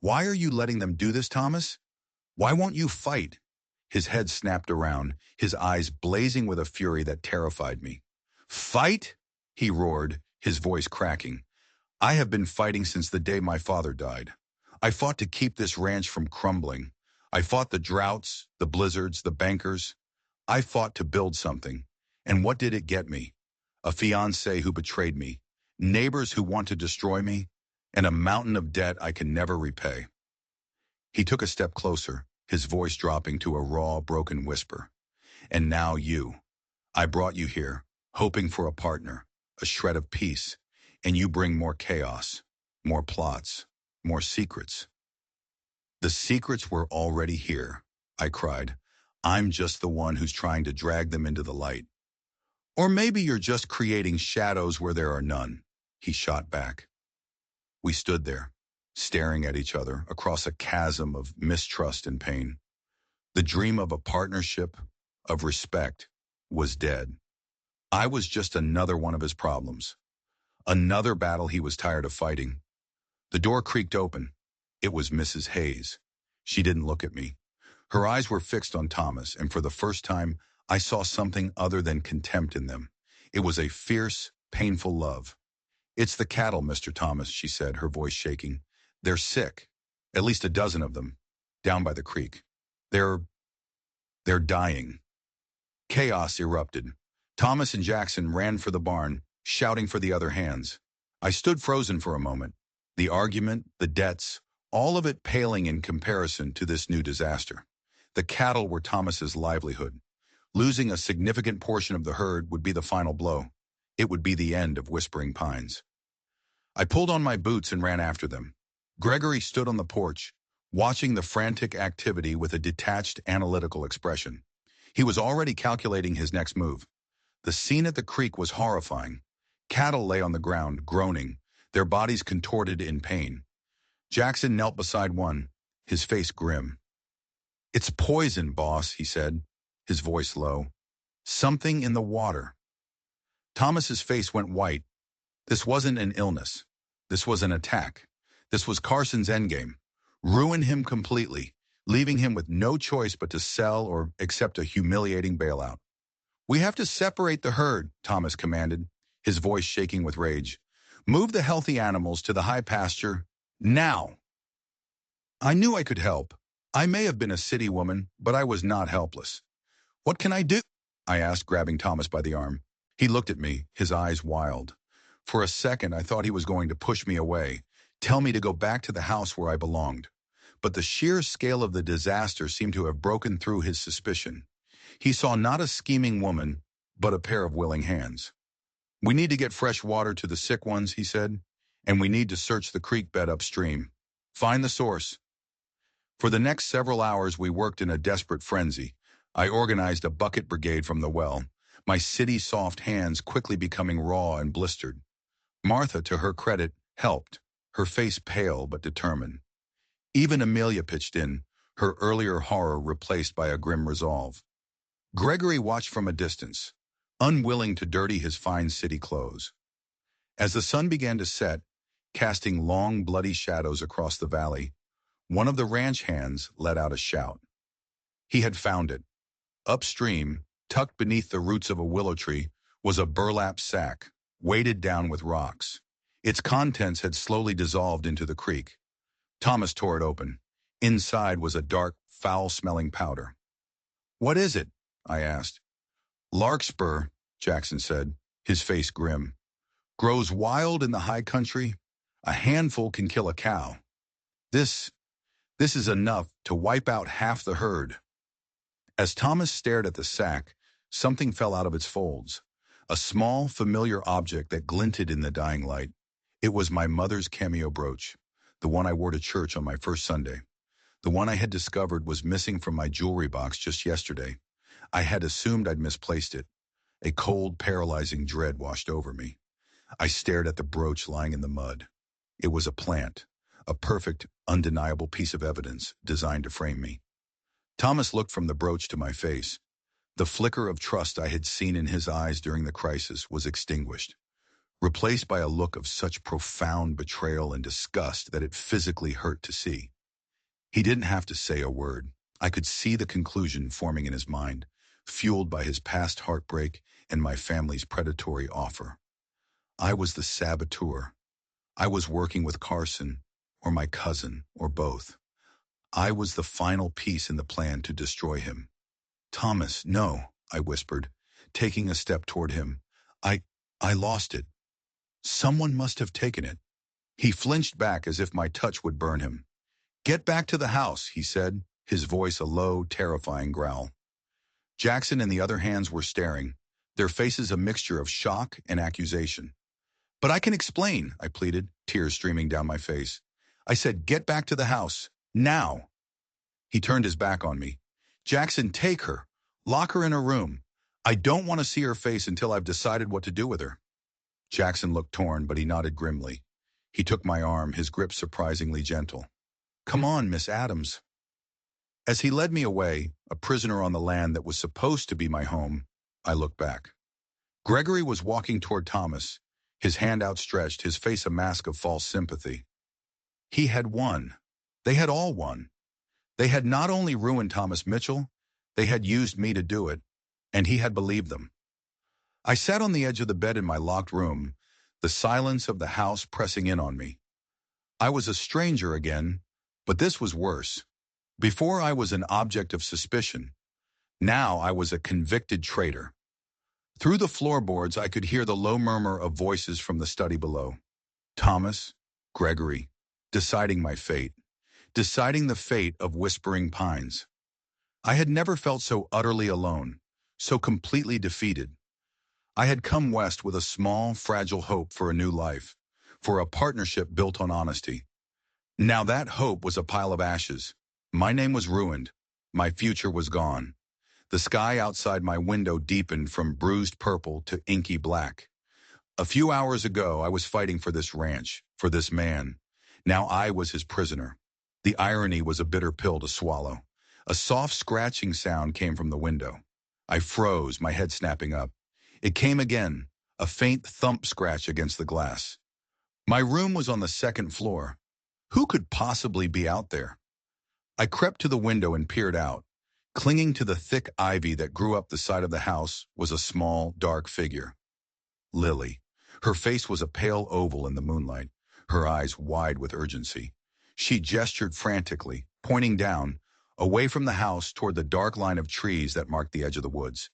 "Why are you letting them do this, Thomas? Why won't you fight?" His head snapped around, his eyes blazing with a fury that terrified me. "Fight?" he roared, his voice cracking. "I have been fighting since the day my father died. I fought to keep this ranch from crumbling. I fought the droughts, the blizzards, the bankers. I fought to build something. And what did it get me? A fiancé who betrayed me, neighbors who want to destroy me, and a mountain of debt I can never repay." He took a step closer, his voice dropping to a raw, broken whisper. "And now you. I brought you here, hoping for a partner, a shred of peace, and you bring more chaos, more plots, more secrets." "The secrets were already here," I cried. "I'm just the one who's trying to drag them into the light." "Or maybe you're just creating shadows where there are none," he shot back. We stood there, staring at each other across a chasm of mistrust and pain. The dream of a partnership, of respect, was dead. I was just another one of his problems. Another battle he was tired of fighting. The door creaked open. It was Mrs. Hayes. She didn't look at me. Her eyes were fixed on Thomas, and for the first time, I saw something other than contempt in them. It was a fierce, painful love. "It's the cattle, Mr. Thomas," she said, her voice shaking. "They're sick. At least a dozen of them. Down by the creek. They're dying." Chaos erupted. Thomas and Jackson ran for the barn, shouting for the other hands. I stood frozen for a moment. The argument, the debts, all of it paling in comparison to this new disaster. The cattle were Thomas's livelihood. Losing a significant portion of the herd would be the final blow. It would be the end of Whispering Pines. I pulled on my boots and ran after them. Gregory stood on the porch, watching the frantic activity with a detached, analytical expression. He was already calculating his next move. The scene at the creek was horrifying. Cattle lay on the ground, groaning, their bodies contorted in pain. Jackson knelt beside one, his face grim. "It's poison, boss," he said, his voice low. "Something in the water." Thomas's face went white. This wasn't an illness. This was an attack. This was Carson's endgame. Ruin him completely, leaving him with no choice but to sell or accept a humiliating bailout. "We have to separate the herd," Thomas commanded, his voice shaking with rage. "Move the healthy animals to the high pasture, now." I knew I could help. I may have been a city woman, but I was not helpless. "What can I do?" I asked, grabbing Thomas by the arm. He looked at me, his eyes wild. For a second, I thought he was going to push me away, tell me to go back to the house where I belonged. But the sheer scale of the disaster seemed to have broken through his suspicion. He saw not a scheming woman, but a pair of willing hands. "We need to get fresh water to the sick ones," he said, "and we need to search the creek bed upstream. Find the source." For the next several hours, we worked in a desperate frenzy. I organized a bucket brigade from the well, my city-soft hands quickly becoming raw and blistered. Martha, to her credit, helped, her face pale but determined. Even Amelia pitched in, her earlier horror replaced by a grim resolve. Gregory watched from a distance, unwilling to dirty his fine city clothes. As the sun began to set, casting long, bloody shadows across the valley, one of the ranch hands let out a shout. He had found it. Upstream, tucked beneath the roots of a willow tree, was a burlap sack, weighted down with rocks. Its contents had slowly dissolved into the creek. Thomas tore it open. Inside was a dark, foul-smelling powder. "What is it?" I asked. "Larkspur," Jackson said, his face grim. "Grows wild in the high country. A handful can kill a cow. This is enough to wipe out half the herd." As Thomas stared at the sack, something fell out of its folds. A small, familiar object that glinted in the dying light. It was my mother's cameo brooch, the one I wore to church on my first Sunday. The one I had discovered was missing from my jewelry box just yesterday. I had assumed I'd misplaced it. A cold, paralyzing dread washed over me. I stared at the brooch lying in the mud. It was a plant, a perfect, undeniable piece of evidence designed to frame me. Thomas looked from the brooch to my face. The flicker of trust I had seen in his eyes during the crisis was extinguished, replaced by a look of such profound betrayal and disgust that it physically hurt to see. He didn't have to say a word. I could see the conclusion forming in his mind, fueled by his past heartbreak and my family's predatory offer. I was the saboteur. I was working with Carson, or my cousin, or both. I was the final piece in the plan to destroy him. "Thomas, no," I whispered, taking a step toward him. I lost it. Someone must have taken it." He flinched back as if my touch would burn him. "Get back to the house," he said, his voice a low, terrifying growl. Jackson and the other hands were staring, their faces a mixture of shock and accusation. "But I can explain," I pleaded, tears streaming down my face. "I said, get back to the house. Now." He turned his back on me. "Jackson, take her. Lock her in her room. I don't want to see her face until I've decided what to do with her." Jackson looked torn, but he nodded grimly. He took my arm, his grip surprisingly gentle. "Come on, Miss Adams." As he led me away, a prisoner on the land that was supposed to be my home, I looked back. Gregory was walking toward Thomas, his hand outstretched, his face a mask of false sympathy. He had won. They had all won. They had not only ruined Thomas Mitchell, they had used me to do it, and he had believed them. I sat on the edge of the bed in my locked room, the silence of the house pressing in on me. I was a stranger again, but this was worse. Before I was an object of suspicion. Now I was a convicted traitor. Through the floorboards I could hear the low murmur of voices from the study below. Thomas, Gregory, deciding my fate, deciding the fate of Whispering Pines. I had never felt so utterly alone, so completely defeated. I had come west with a small, fragile hope for a new life, for a partnership built on honesty. Now that hope was a pile of ashes. My name was ruined. My future was gone. The sky outside my window deepened from bruised purple to inky black. A few hours ago, I was fighting for this ranch, for this man. Now I was his prisoner. The irony was a bitter pill to swallow. A soft scratching sound came from the window. I froze, my head snapping up. It came again, a faint thump scratch against the glass. My room was on the second floor. Who could possibly be out there? I crept to the window and peered out. Clinging to the thick ivy that grew up the side of the house was a small, dark figure. Lily. Her face was a pale oval in the moonlight, her eyes wide with urgency. She gestured frantically, pointing down, away from the house toward the dark line of trees that marked the edge of the woods.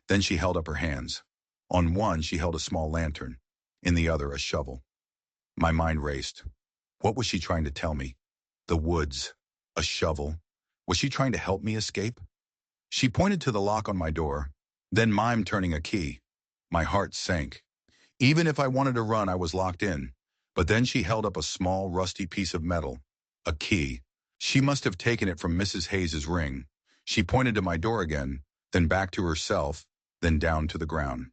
Then she held up her hands. On one she held a small lantern, in the other a shovel. My mind raced. What was she trying to tell me? The woods. A shovel. Was she trying to help me escape? She pointed to the lock on my door, then mimed turning a key. My heart sank. Even if I wanted to run, I was locked in. But then she held up a small, rusty piece of metal. A key. She must have taken it from Mrs. Hayes's ring. She pointed to my door again, then back to herself, then down to the ground.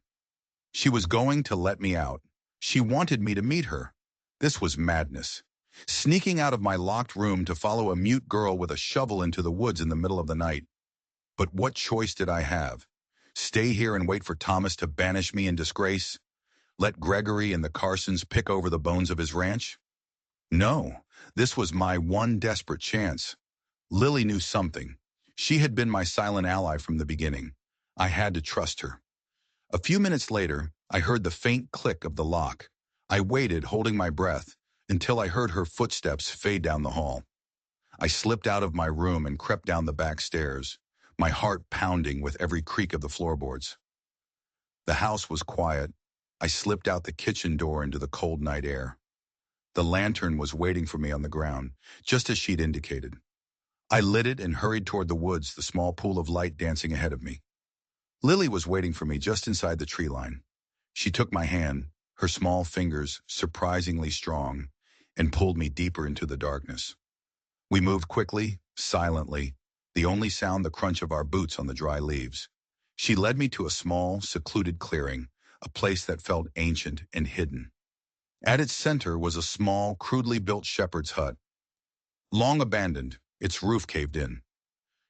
She was going to let me out. She wanted me to meet her. This was madness. Sneaking out of my locked room to follow a mute girl with a shovel into the woods in the middle of the night. But what choice did I have? Stay here and wait for Thomas to banish me in disgrace? Let Gregory and the Carsons pick over the bones of his ranch? No, this was my one desperate chance. Lily knew something. She had been my silent ally from the beginning. I had to trust her. A few minutes later, I heard the faint click of the lock. I waited, holding my breath, until I heard her footsteps fade down the hall. I slipped out of my room and crept down the back stairs, my heart pounding with every creak of the floorboards. The house was quiet. I slipped out the kitchen door into the cold night air. The lantern was waiting for me on the ground, just as she'd indicated. I lit it and hurried toward the woods, the small pool of light dancing ahead of me. Lily was waiting for me just inside the tree line. She took my hand, her small fingers surprisingly strong, and pulled me deeper into the darkness. We moved quickly, silently, the only sound the crunch of our boots on the dry leaves. She led me to a small, secluded clearing, a place that felt ancient and hidden. At its center was a small, crudely built shepherd's hut. Long abandoned, its roof caved in.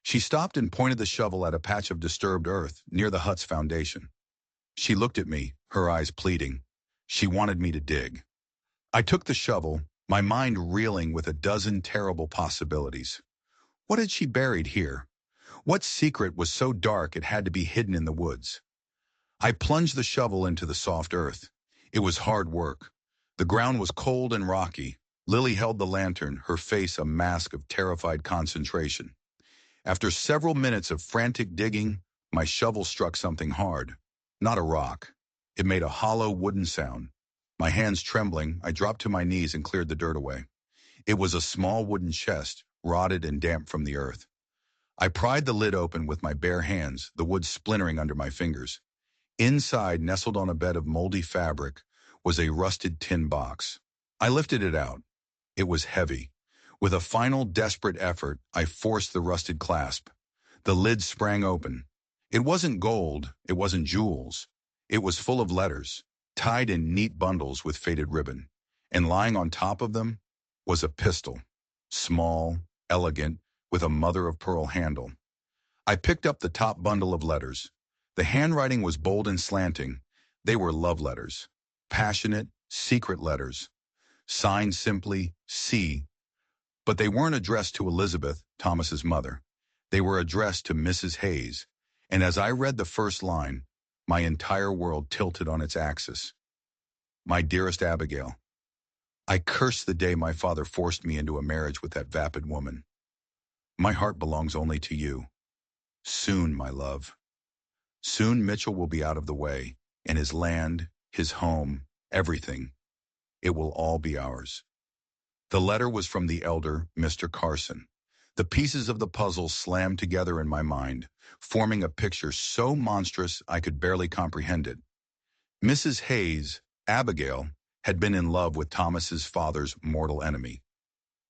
She stopped and pointed the shovel at a patch of disturbed earth near the hut's foundation. She looked at me, her eyes pleading. She wanted me to dig. I took the shovel, my mind reeling with a dozen terrible possibilities. What had she buried here? What secret was so dark it had to be hidden in the woods? I plunged the shovel into the soft earth. It was hard work. The ground was cold and rocky. Lily held the lantern, her face a mask of terrified concentration. After several minutes of frantic digging, my shovel struck something hard. Not a rock. It made a hollow wooden sound. My hands trembling, I dropped to my knees and cleared the dirt away. It was a small wooden chest, rotted and damp from the earth. I pried the lid open with my bare hands, the wood splintering under my fingers. Inside, nestled on a bed of moldy fabric, was a rusted tin box. I lifted it out. It was heavy. With a final desperate effort, I forced the rusted clasp. The lid sprang open. It wasn't gold, it wasn't jewels. It was full of letters, tied in neat bundles with faded ribbon. And lying on top of them was a pistol. Small, elegant, with a mother-of-pearl handle. I picked up the top bundle of letters. The handwriting was bold and slanting. They were love letters. Passionate, secret letters. Signed simply, C. But they weren't addressed to Elizabeth, Thomas's mother. They were addressed to Mrs. Hayes, and as I read the first line, my entire world tilted on its axis. My dearest Abigail, I curse the day my father forced me into a marriage with that vapid woman. My heart belongs only to you. Soon, my love. Soon Mitchell will be out of the way, and his land, his home, everything, it will all be ours. The letter was from the elder, Mr. Carson. The pieces of the puzzle slammed together in my mind, forming a picture so monstrous I could barely comprehend it. Mrs. Hayes, Abigail, had been in love with Thomas's father's mortal enemy.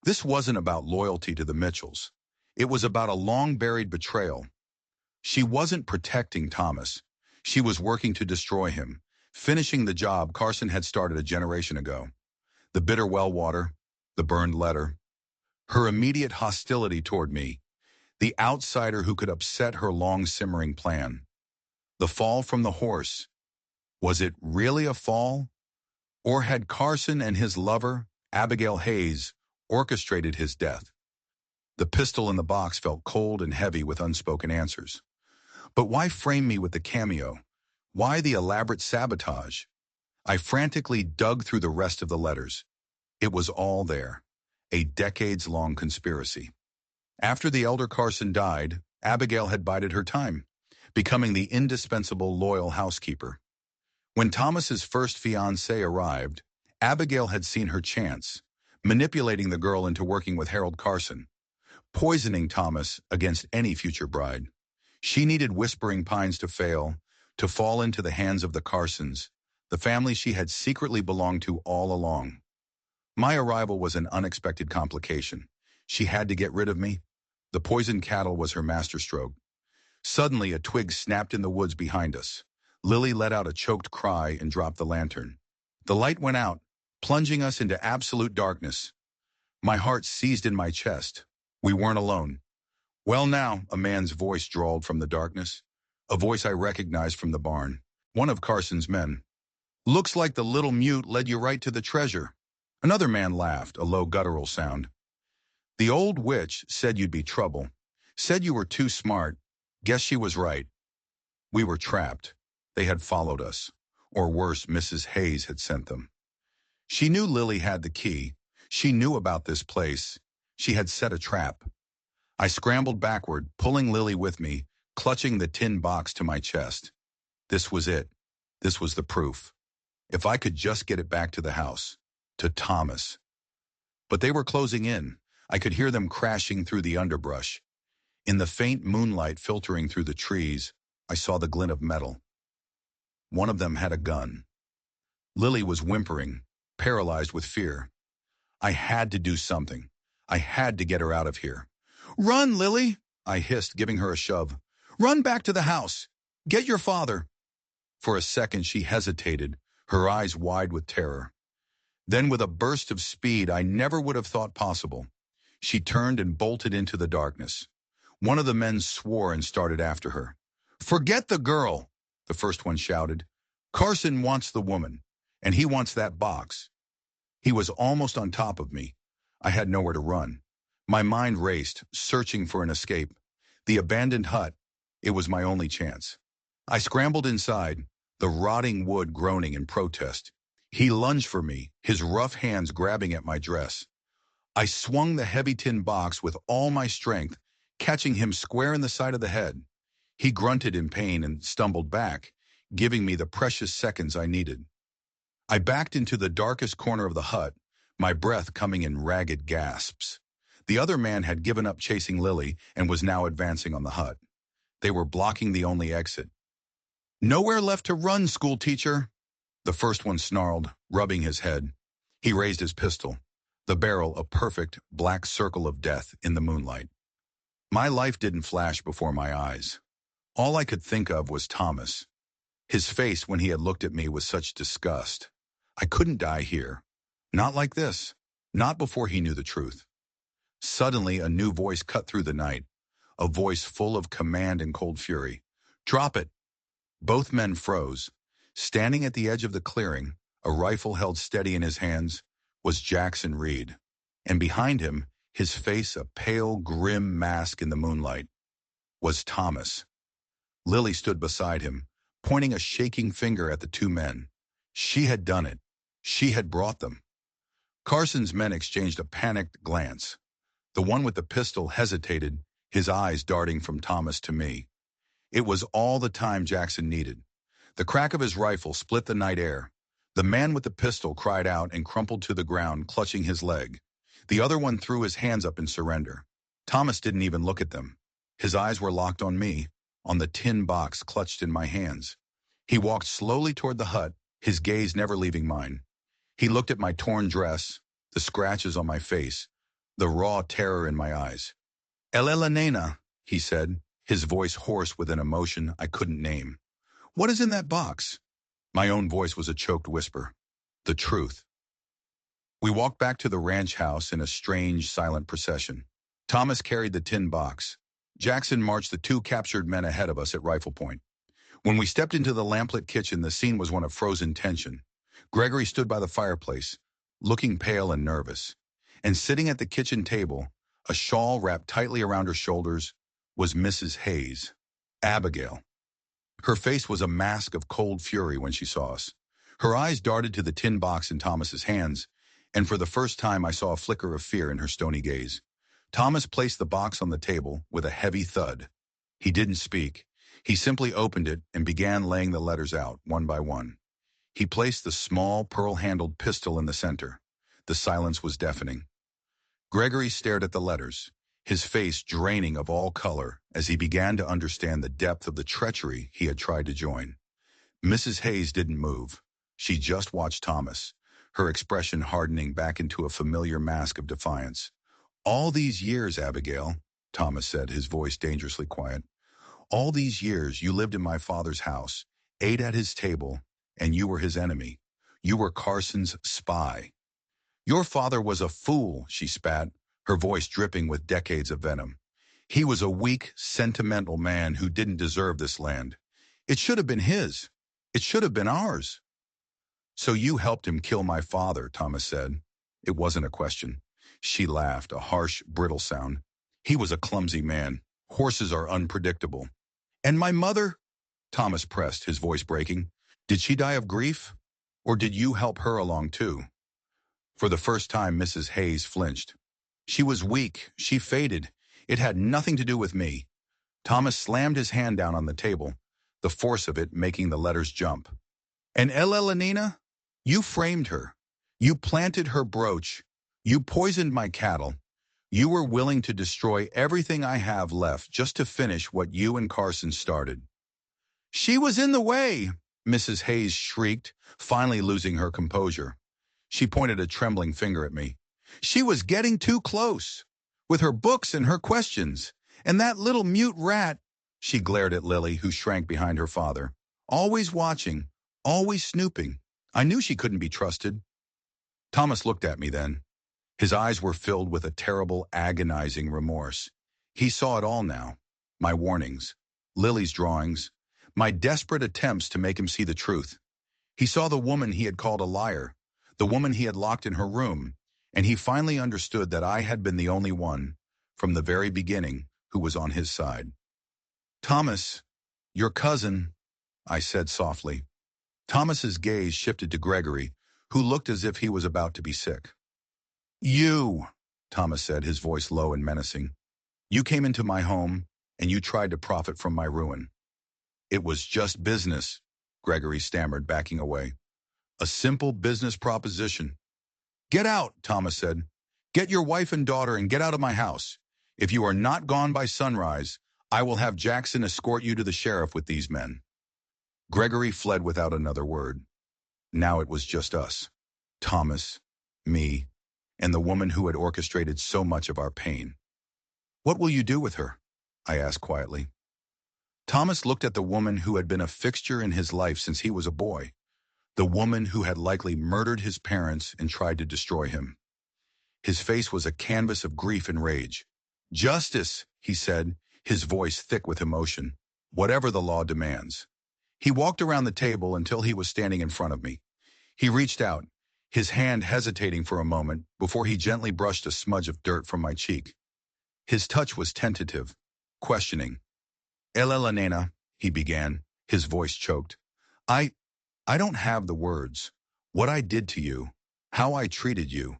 This wasn't about loyalty to the Mitchells. It was about a long-buried betrayal. She wasn't protecting Thomas. She was working to destroy him, finishing the job Carson had started a generation ago. The bitter well water, the burned letter, her immediate hostility toward me, the outsider who could upset her long-simmering plan. The fall from the horse. Was it really a fall? Or had Carson and his lover, Abigail Hayes, orchestrated his death? The pistol in the box felt cold and heavy with unspoken answers. But why frame me with the cameo? Why the elaborate sabotage? I frantically dug through the rest of the letters. It was all there, a decades-long conspiracy. After the elder Carson died, Abigail had bided her time, becoming the indispensable loyal housekeeper. When Thomas's first fiancée arrived, Abigail had seen her chance, manipulating the girl into working with Harold Carson, poisoning Thomas against any future bride. She needed Whispering Pines to fail, to fall into the hands of the Carsons, the family she had secretly belonged to all along. My arrival was an unexpected complication. She had to get rid of me. The poisoned cattle was her masterstroke. Suddenly, a twig snapped in the woods behind us. Lily let out a choked cry and dropped the lantern. The light went out, plunging us into absolute darkness. My heart seized in my chest. We weren't alone. Well now, a man's voice drawled from the darkness, a voice I recognized from the barn, one of Carson's men. Looks like the little mute led you right to the treasure. Another man laughed, a low guttural sound. The old witch said you'd be trouble, said you were too smart. Guess she was right. We were trapped. They had followed us. Or worse, Mrs. Hayes had sent them. She knew Lily had the key. She knew about this place. She had set a trap. I scrambled backward, pulling Lily with me, clutching the tin box to my chest. This was it. This was the proof. If I could just get it back to the house. To Thomas. But they were closing in. I could hear them crashing through the underbrush. In the faint moonlight filtering through the trees, I saw the glint of metal. One of them had a gun. Lily was whimpering, paralyzed with fear. I had to do something. I had to get her out of here. Run, Lily, I hissed, giving her a shove. Run back to the house. Get your father. For a second she hesitated, her eyes wide with terror. Then with a burst of speed I never would have thought possible, she turned and bolted into the darkness. One of the men swore and started after her. Forget the girl, the first one shouted. Carson wants the woman, and he wants that box. He was almost on top of me. I had nowhere to run. My mind raced, searching for an escape. The abandoned hut, it was my only chance. I scrambled inside, the rotting wood groaning in protest. He lunged for me, his rough hands grabbing at my dress. I swung the heavy tin box with all my strength, catching him square in the side of the head. He grunted in pain and stumbled back, giving me the precious seconds I needed. I backed into the darkest corner of the hut, my breath coming in ragged gasps. The other man had given up chasing Lily and was now advancing on the hut. They were blocking the only exit. Nowhere left to run, school teacher, the first one snarled, rubbing his head. He raised his pistol, the barrel a perfect black circle of death in the moonlight. My life didn't flash before my eyes. All I could think of was Thomas. His face when he had looked at me with such disgust. I couldn't die here. Not like this. Not before he knew the truth. Suddenly, a new voice cut through the night, a voice full of command and cold fury. Drop it! Both men froze. Standing at the edge of the clearing, a rifle held steady in his hands, was Jackson Reed. And behind him, his face a pale, grim mask in the moonlight, was Thomas. Lily stood beside him, pointing a shaking finger at the two men. She had done it. She had brought them. Carson's men exchanged a panicked glance. The one with the pistol hesitated, his eyes darting from Thomas to me. It was all the time Jackson needed. The crack of his rifle split the night air. The man with the pistol cried out and crumpled to the ground, clutching his leg. The other one threw his hands up in surrender. Thomas didn't even look at them. His eyes were locked on me, on the tin box clutched in my hands. He walked slowly toward the hut, his gaze never leaving mine. He looked at my torn dress, the scratches on my face, the raw terror in my eyes. "Ella nena," he said, his voice hoarse with an emotion I couldn't name. "What is in that box?" My own voice was a choked whisper. The truth. We walked back to the ranch house in a strange, silent procession. Thomas carried the tin box. Jackson marched the two captured men ahead of us at rifle point. When we stepped into the lamplit kitchen, the scene was one of frozen tension. Gregory stood by the fireplace, looking pale and nervous. And sitting at the kitchen table, a shawl wrapped tightly around her shoulders, was Mrs. Hayes, Abigail. Her face was a mask of cold fury when she saw us. Her eyes darted to the tin box in Thomas's hands, and for the first time I saw a flicker of fear in her stony gaze. Thomas placed the box on the table with a heavy thud. He didn't speak. He simply opened it and began laying the letters out, one by one. He placed the small, pearl-handled pistol in the center. The silence was deafening. Gregory stared at the letters, his face draining of all color as he began to understand the depth of the treachery he had tried to join. Mrs. Hayes didn't move. She just watched Thomas, her expression hardening back into a familiar mask of defiance. "All these years, Abigail," Thomas said, his voice dangerously quiet. "All these years you lived in my father's house, ate at his table, and you were his enemy. You were Carson's spy." "Your father was a fool," she spat, her voice dripping with decades of venom. "He was a weak, sentimental man who didn't deserve this land. It should have been his. It should have been ours." "So you helped him kill my father," Thomas said. It wasn't a question. She laughed, a harsh, brittle sound. "He was a clumsy man. Horses are unpredictable." "And my mother?" Thomas pressed, his voice breaking. "Did she die of grief? Or did you help her along too?" For the first time, Mrs. Hayes flinched. "She was weak. She faded. It had nothing to do with me." Thomas slammed his hand down on the table, the force of it making the letters jump. "And Ella Lenina? You framed her. You planted her brooch. You poisoned my cattle. You were willing to destroy everything I have left just to finish what you and Carson started." "She was in the way," Mrs. Hayes shrieked, finally losing her composure. She pointed a trembling finger at me. "She was getting too close, with her books and her questions. And that little mute rat," she glared at Lily, who shrank behind her father. "Always watching, always snooping. I knew she couldn't be trusted." Thomas looked at me then. His eyes were filled with a terrible, agonizing remorse. He saw it all now. My warnings, Lily's drawings, my desperate attempts to make him see the truth. He saw the woman he had called a liar, the woman he had locked in her room, and he finally understood that I had been the only one, from the very beginning, who was on his side. "Thomas, your cousin," I said softly. Thomas's gaze shifted to Gregory, who looked as if he was about to be sick. "You," Thomas said, his voice low and menacing. "You came into my home, and you tried to profit from my ruin." "It was just business," Gregory stammered, backing away. "A simple business proposition." "Get out," Thomas said. "Get your wife and daughter and get out of my house. If you are not gone by sunrise, I will have Jackson escort you to the sheriff with these men." Gregory fled without another word. Now it was just us. Thomas, me, and the woman who had orchestrated so much of our pain. "What will you do with her?" I asked quietly. Thomas looked at the woman who had been a fixture in his life since he was a boy, the woman who had likely murdered his parents and tried to destroy him. His face was a canvas of grief and rage. "Justice," he said, his voice thick with emotion. "Whatever the law demands." He walked around the table until he was standing in front of me. He reached out. his hand hesitating for a moment before he gently brushed a smudge of dirt from my cheek. His touch was tentative, questioning. Elena, he began, his voice choked. I, I don't have the words. What I did to you, how I treated you.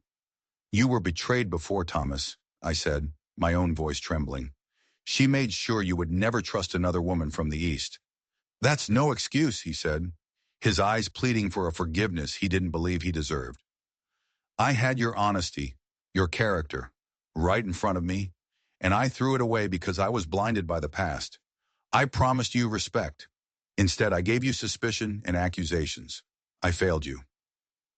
You were betrayed before, Thomas, I said, my own voice trembling. She made sure you would never trust another woman from the East. That's no excuse, he said, his eyes pleading for a forgiveness he didn't believe he deserved. I had your honesty, your character, right in front of me, and I threw it away because I was blinded by the past. I promised you respect. Instead, I gave you suspicion and accusations. I failed you.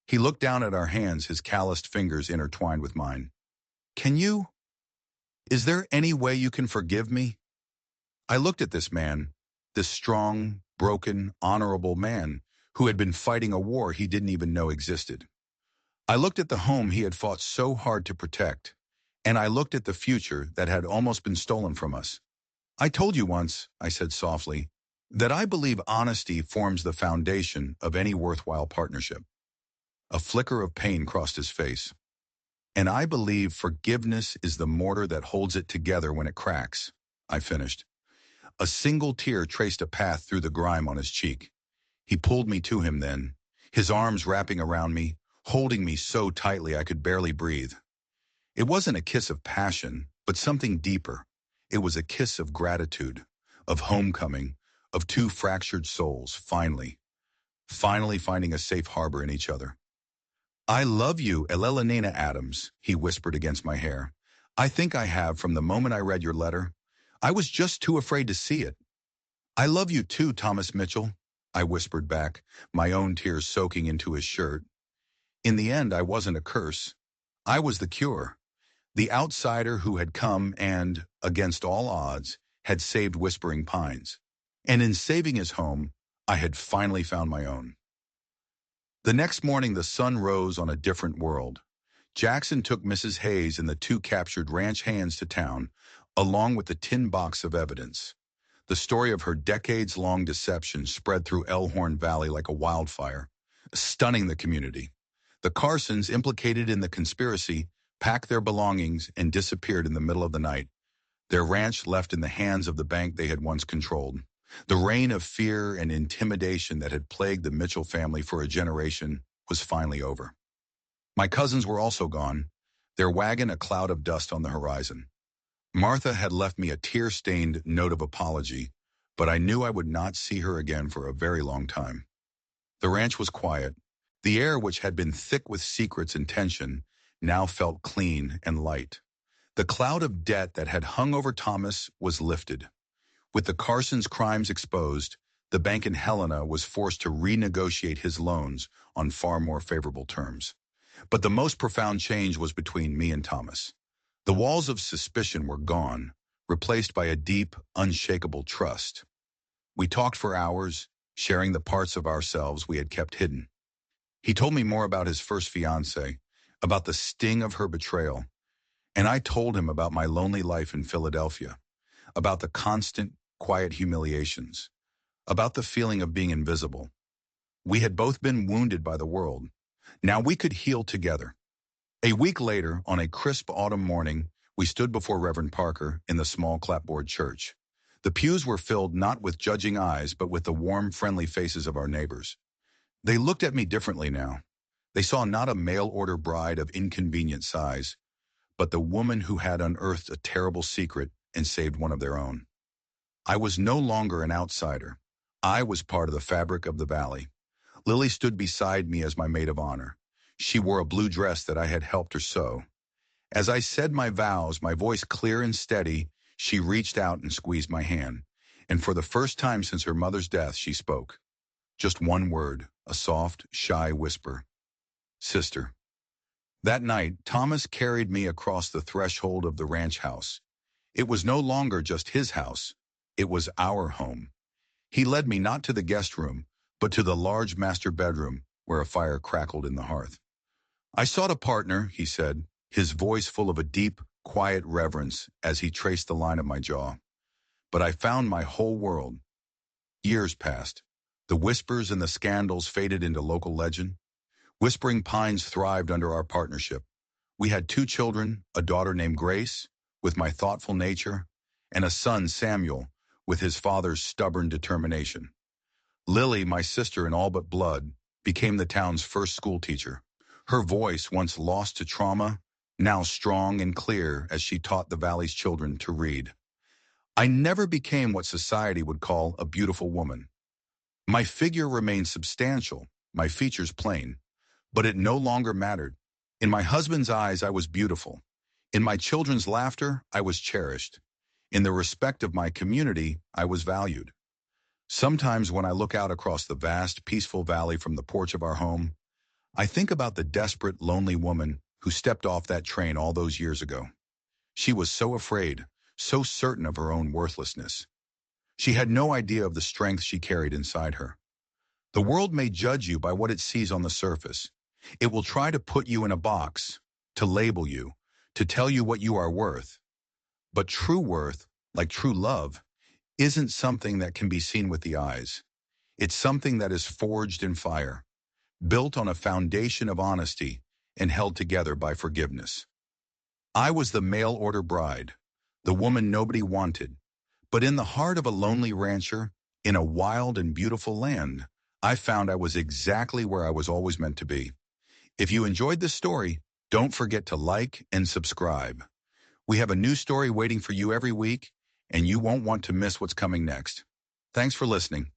He looked down at our hands, his calloused fingers intertwined with mine. Is there any way you can forgive me? I looked at this man, this strong, broken, honorable man who had been fighting a war he didn't even know existed. I looked at the home he had fought so hard to protect, and I looked at the future that had almost been stolen from us. I told you once, I said softly, that I believe honesty forms the foundation of any worthwhile partnership. A flicker of pain crossed his face. And I believe forgiveness is the mortar that holds it together when it cracks, I finished. A single tear traced a path through the grime on his cheek. He pulled me to him then, his arms wrapping around me, holding me so tightly I could barely breathe. It wasn't a kiss of passion, but something deeper. It was a kiss of gratitude, of homecoming, of two fractured souls, finally finding a safe harbor in each other. I love you, Elena Adams, he whispered against my hair. I think I have from the moment I read your letter. I was just too afraid to see it. I love you too, Thomas Mitchell, I whispered back, my own tears soaking into his shirt. In the end, I wasn't a curse. I was the cure. The outsider who had come and, against all odds, had saved Whispering Pines. And in saving his home, I had finally found my own. The next morning, the sun rose on a different world. Jackson took Mrs. Hayes and the two captured ranch hands to town, along with the tin box of evidence. The story of her decades-long deception spread through Elkhorn Valley like a wildfire, stunning the community. The Carsons, implicated in the conspiracy, packed their belongings and disappeared in the middle of the night, their ranch left in the hands of the bank they had once controlled. The reign of fear and intimidation that had plagued the Mitchell family for a generation was finally over. My cousins were also gone, their wagon a cloud of dust on the horizon. Martha had left me a tear-stained note of apology, but I knew I would not see her again for a very long time. The ranch was quiet. The air, which had been thick with secrets and tension, now felt clean and light. The cloud of debt that had hung over Thomas was lifted. With the Carsons' crimes exposed, the bank in Helena was forced to renegotiate his loans on far more favorable terms. But the most profound change was between me and Thomas. The walls of suspicion were gone, replaced by a deep, unshakable trust. We talked for hours, sharing the parts of ourselves we had kept hidden. He told me more about his first fiancée, about the sting of her betrayal, and I told him about my lonely life in Philadelphia, about the constant, quiet humiliations, about the feeling of being invisible. We had both been wounded by the world. Now we could heal together. A week later, on a crisp autumn morning, we stood before Reverend Parker in the small clapboard church. The pews were filled not with judging eyes, but with the warm, friendly faces of our neighbors. They looked at me differently now. They saw not a mail-order bride of inconvenient size, but the woman who had unearthed a terrible secret and saved one of their own. I was no longer an outsider. I was part of the fabric of the valley. Lily stood beside me as my maid of honor. She wore a blue dress that I had helped her sew. As I said my vows, my voice clear and steady, she reached out and squeezed my hand. And for the first time since her mother's death, she spoke. Just one word, a soft, shy whisper. Sister. That night, Thomas carried me across the threshold of the ranch house. It was no longer just his house. It was our home. He led me not to the guest room, but to the large master bedroom where a fire crackled in the hearth. I sought a partner, he said, his voice full of a deep, quiet reverence as he traced the line of my jaw. But I found my whole world. Years passed. The whispers and the scandals faded into local legend. Whispering Pines thrived under our partnership. We had 2 children, a daughter named Grace, with my thoughtful nature, and a son, Samuel, with his father's stubborn determination. Lily, my sister in all but blood, became the town's first school teacher. Her voice, once lost to trauma, now strong and clear as she taught the valley's children to read. I never became what society would call a beautiful woman. My figure remained substantial, my features plain, but it no longer mattered. In my husband's eyes, I was beautiful. In my children's laughter, I was cherished. In the respect of my community, I was valued. Sometimes when I look out across the vast, peaceful valley from the porch of our home, I think about the desperate, lonely woman who stepped off that train all those years ago. She was so afraid, so certain of her own worthlessness. She had no idea of the strength she carried inside her. The world may judge you by what it sees on the surface. It will try to put you in a box, to label you, to tell you what you are worth. But true worth, like true love, isn't something that can be seen with the eyes. It's something that is forged in fire, built on a foundation of honesty and held together by forgiveness. I was the mail-order bride, the woman nobody wanted, but in the heart of a lonely rancher, in a wild and beautiful land, I found I was exactly where I was always meant to be. If you enjoyed this story, don't forget to like and subscribe. We have a new story waiting for you every week, and you won't want to miss what's coming next. Thanks for listening.